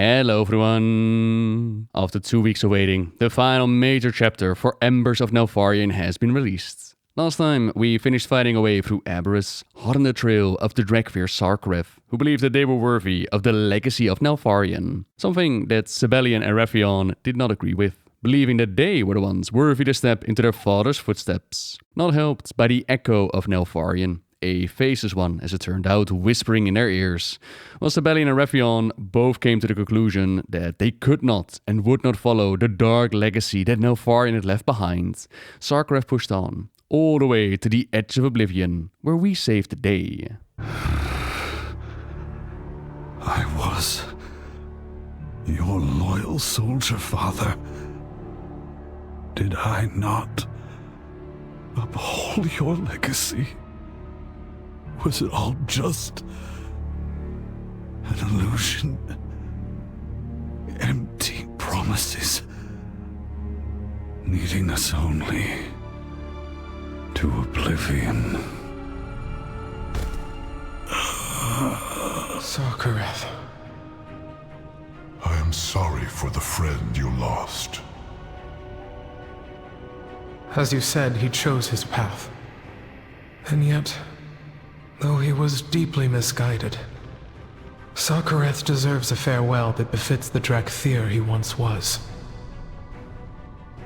Hello everyone! After 2 weeks of waiting, the final major chapter for Embers of Neltharion has been released. Last time, we finished fighting our way through Aberrus, hot on the trail of the Dragfear Sarkareth, who believed that they were worthy of the legacy of Neltharion, something that Sabellian and Wrathion did not agree with, believing that they were the ones worthy to step into their father's footsteps, not helped by the echo of Neltharion. A faceless one, as it turned out, whispering in their ears. While Sabellian and Wrathion both came to the conclusion that they could not and would not follow the dark legacy that Neltharion had left behind, Sarkareth pushed on, all the way to the edge of oblivion, where we saved the day. I was your loyal soldier, father. Did I not uphold your legacy? Was it all just an illusion? Empty promises, leading us only to oblivion. Sarkareth. I am sorry for the friend you lost. As you said, he chose his path. And yet, though he was deeply misguided, Sarkareth deserves a farewell that befits the Dragfear he once was.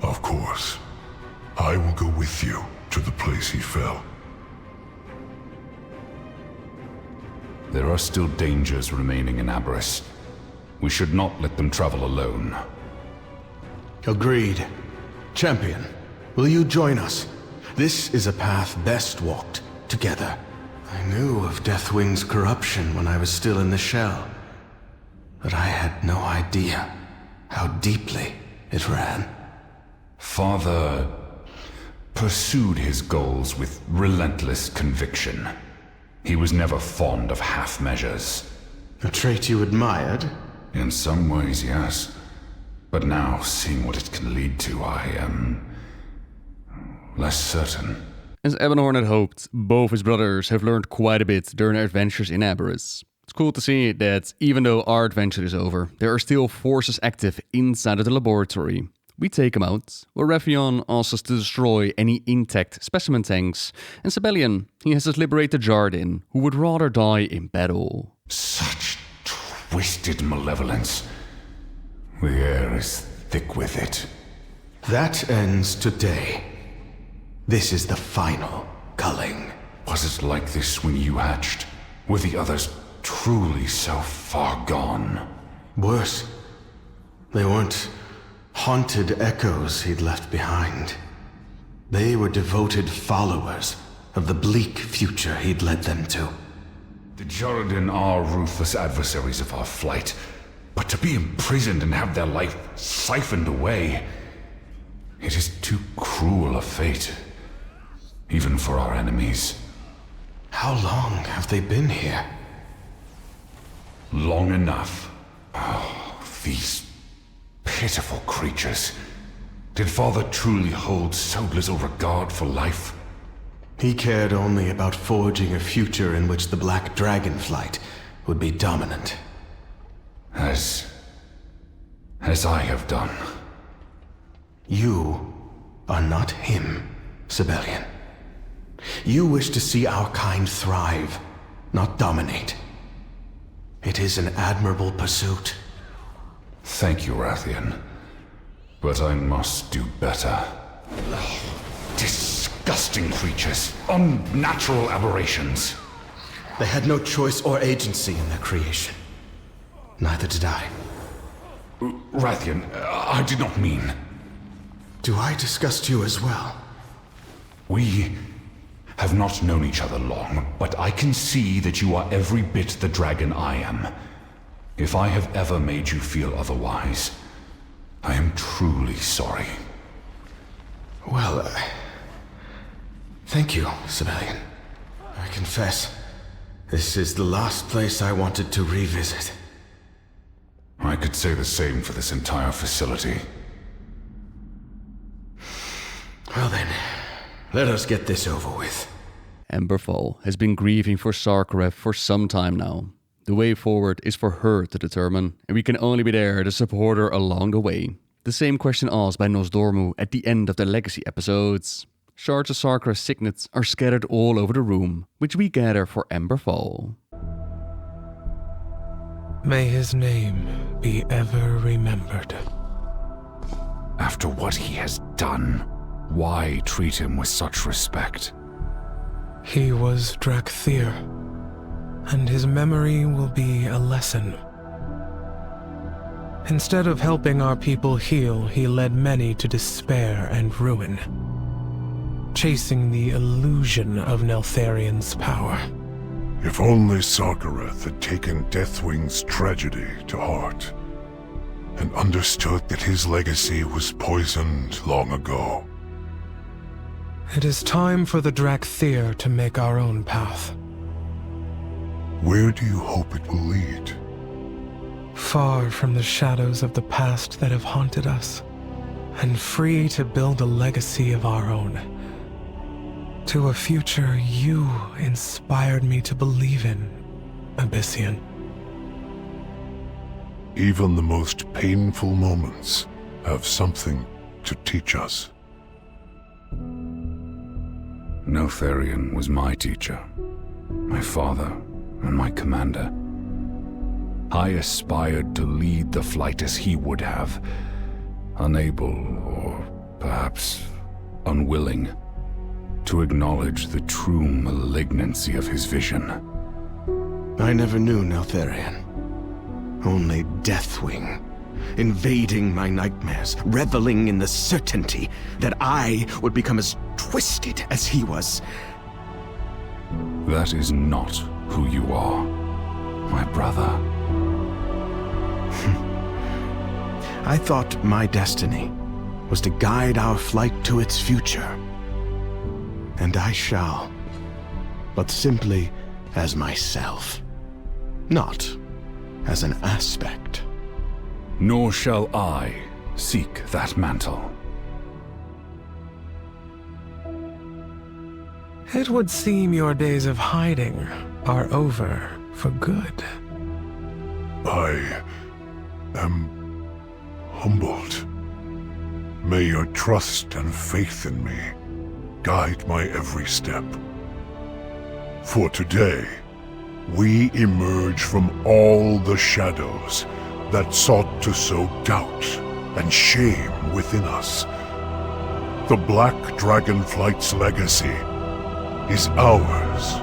Of course. I will go with you to the place he fell. There are still dangers remaining in Aberrus. We should not let them travel alone. Agreed. Champion, will you join us? This is a path best walked together. I knew of Deathwing's corruption when I was still in the shell, but I had no idea how deeply it ran. Father pursued his goals with relentless conviction. He was never fond of half measures. A trait you admired? In some ways, yes. But now, seeing what it can lead to, I am less certain. As Aberrus had hoped, both his brothers have learned quite a bit during their adventures in Aberrus. It's cool to see that even though our adventure is over, there are still forces active inside of the laboratory. We take them out, while Wrathion asks us to destroy any intact specimen tanks, and Sabellian, he has us liberate the Jardin, who would rather die in battle. Such twisted malevolence. The air is thick with it. That ends today. This is the final culling. Was it like this when you hatched? Were the others truly so far gone? Worse. They weren't haunted echoes he'd left behind. They were devoted followers of the bleak future he'd led them to. The Jardin are ruthless adversaries of our flight, but to be imprisoned and have their life siphoned away, it is too cruel a fate. Even for our enemies. How long have they been here? Long enough. Oh, these pitiful creatures. Did Father truly hold so little regard for life? He cared only about forging a future in which the Black Dragonflight would be dominant. As I have done. You are not him, Sabellian. You wish to see our kind thrive, not dominate. It is an admirable pursuit. Thank you, Wrathion. But I must do better. Disgusting creatures. Unnatural aberrations. They had no choice or agency in their creation. Neither did I. Wrathion, I did not mean... Do I disgust you as well? We have not known each other long, but I can see that you are every bit the dragon I am. If I have ever made you feel otherwise, I am truly sorry. Well, thank you, Sabellian. I confess, this is the last place I wanted to revisit. I could say the same for this entire facility. Well then, let us get this over with. Emberfall has been grieving for Sarkareth for some time now. The way forward is for her to determine, and we can only be there to support her along the way. The same question asked by Nosdormu at the end of the Legacy episodes. Shards of Sarkareth's signets are scattered all over the room, which we gather for Emberfall. May his name be ever remembered. After what he has done, why treat him with such respect? He was Drakthir, and his memory will be a lesson. Instead of helping our people heal, he led many to despair and ruin, chasing the illusion of Neltharion's power. If only Sarkareth had taken Deathwing's tragedy to heart, and understood that his legacy was poisoned long ago. It is time for the Drakthir to make our own path. Where do you hope it will lead? Far from the shadows of the past that have haunted us, and free to build a legacy of our own. To a future you inspired me to believe in, Abyssian. Even the most painful moments have something to teach us. Neltharion was my teacher, my father, and my commander. I aspired to lead the flight as he would have, unable, or perhaps unwilling, to acknowledge the true malignancy of his vision. I never knew Neltharion. Only Deathwing, invading my nightmares, reveling in the certainty that I would become as twisted as he was. That is not who you are, my brother. I thought my destiny was to guide our flight to its future. And I shall, but simply as myself, not as an aspect. Nor shall I seek that mantle. It would seem your days of hiding are over for good. I am humbled. May your trust and faith in me guide my every step. For today, we emerge from all the shadows that sought to sow doubt and shame within us. The Black Dragonflight's legacy is ours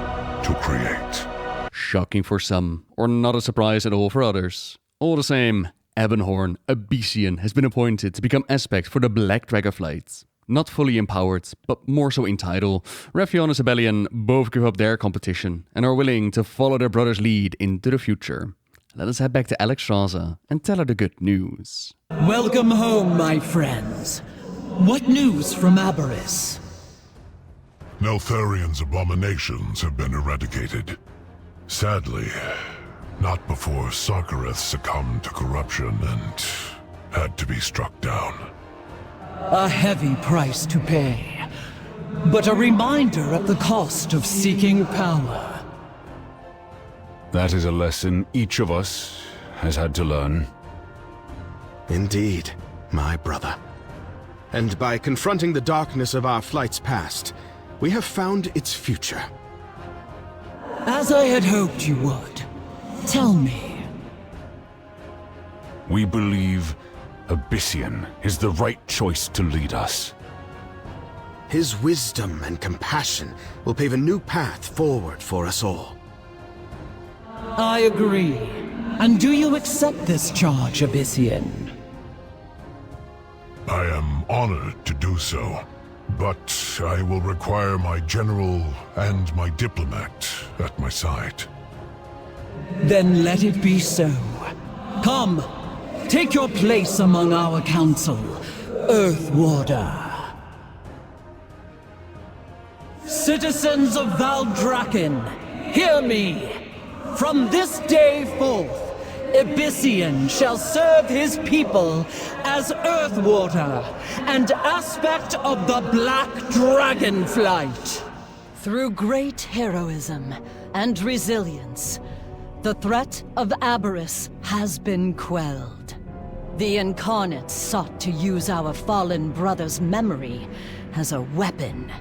to create. Shocking for some, or not a surprise at all for others. All the same, Ebonhorn, Abyssian, has been appointed to become aspect for the Black Dragonflight. Not fully empowered, but more so in title, Wrathion and Sabellian both give up their competition and are willing to follow their brother's lead into the future. Let us head back to Alexstrasza and tell her the good news. Welcome home, my friends. What news from Aberrus? Neltharion's abominations have been eradicated. Sadly, not before Sarkareth succumbed to corruption and had to be struck down. A heavy price to pay, but a reminder of the cost of seeking power. That is a lesson each of us has had to learn. Indeed, my brother. And by confronting the darkness of our flight's past, we have found its future. As I had hoped you would. Tell me. We believe Abyssian is the right choice to lead us. His wisdom and compassion will pave a new path forward for us all. I agree. And do you accept this charge, Abyssian? I am honored to do so, but I will require my general and my diplomat at my side. Then let it be so. Come, take your place among our council, Earthwarder. Citizens of Valdrakken, hear me! From this day forth, Abyssian shall serve his people as Earthwarder and aspect of the Black Dragonflight. Through great heroism and resilience, The threat of Aberrus has been quelled. The Incarnates sought to use our fallen brother's memory as a weapon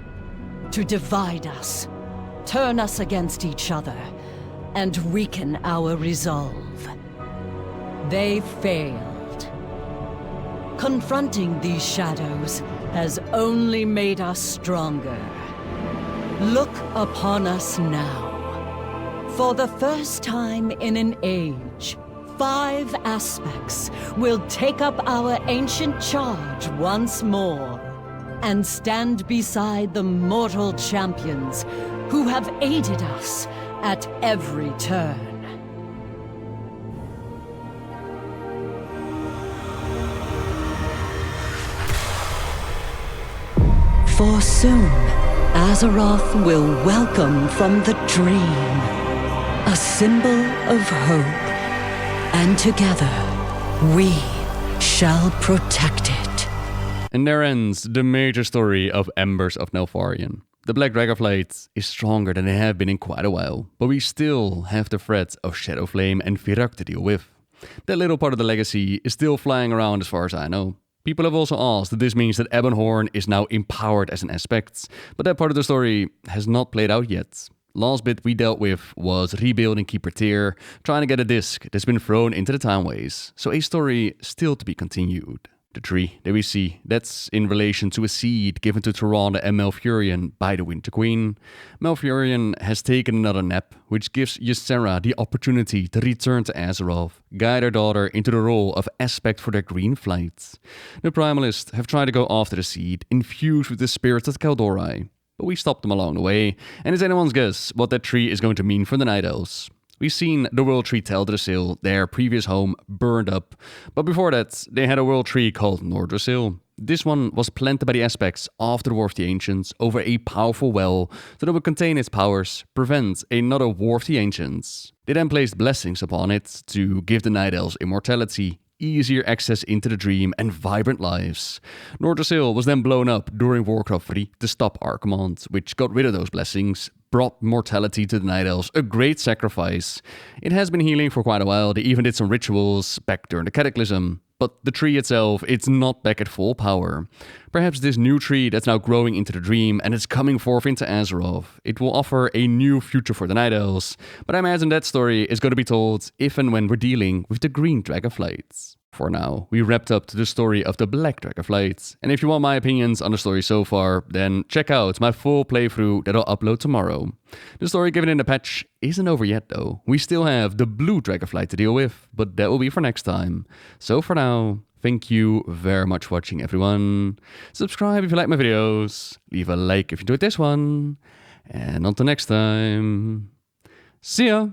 to divide us, turn us against each other, and weaken our resolve. They failed. Confronting these shadows has only made us stronger. Look upon us now. For the first time in an age, 5 aspects will take up our ancient charge once more and stand beside the mortal champions who have aided us at every turn. For soon, Azeroth will welcome from the dream, a symbol of hope, and together, we shall protect it. And there ends the major story of Embers of Neltharion. The Black Dragonflight is stronger than they have been in quite a while, but we still have the threats of Shadowflame and Virak to deal with. That little part of the legacy is still flying around as far as I know. People have also asked that this means that Ebonhorn is now empowered as an aspect, but that part of the story has not played out yet. Last bit we dealt with was rebuilding Keeper Tyr, trying to get a disc that's been thrown into the Timeways, so a story still to be continued. The tree that we see, that's in relation to a seed given to Tyrande and Malfurion by the Winter Queen. Malfurion has taken another nap, which gives Ysera the opportunity to return to Azeroth, guide her daughter into the role of aspect for their green flight. The Primalists have tried to go after the seed, infused with the spirits of Kaldorei, but we stopped them along the way, and it's anyone's guess what that tree is going to mean for the Night Elves. We've seen the World Tree Teldrassil, their previous home, burned up, but before that, they had a World Tree called Nordrassil. This one was planted by the aspects after the War of the Ancients over a powerful well that it would contain its powers, prevent another War of the Ancients. They then placed blessings upon it to give the Night Elves immortality, easier access into the dream, and vibrant lives. Nordrassil was then blown up during Warcraft 3 to stop Archimonde, which got rid of those blessings, brought mortality to the Night Elves, a great sacrifice. It has been healing for quite a while, they even did some rituals back during the Cataclysm, but the tree itself, it's not back at full power. Perhaps this new tree that's now growing into the dream and it's coming forth into Azeroth, it will offer a new future for the Night Elves, but I imagine that story is going to be told if and when we're dealing with the Green Dragonflight. For now, we wrapped up to the story of the Black Dragonflight, and if you want my opinions on the story so far, then check out my full playthrough that I'll upload tomorrow. The story given in the patch isn't over yet though. We still have the Blue Dragonflight to deal with, but that will be for next time. So for now, thank you very much for watching everyone. Subscribe if you like my videos, leave a like if you enjoyed this one, and until next time, see ya!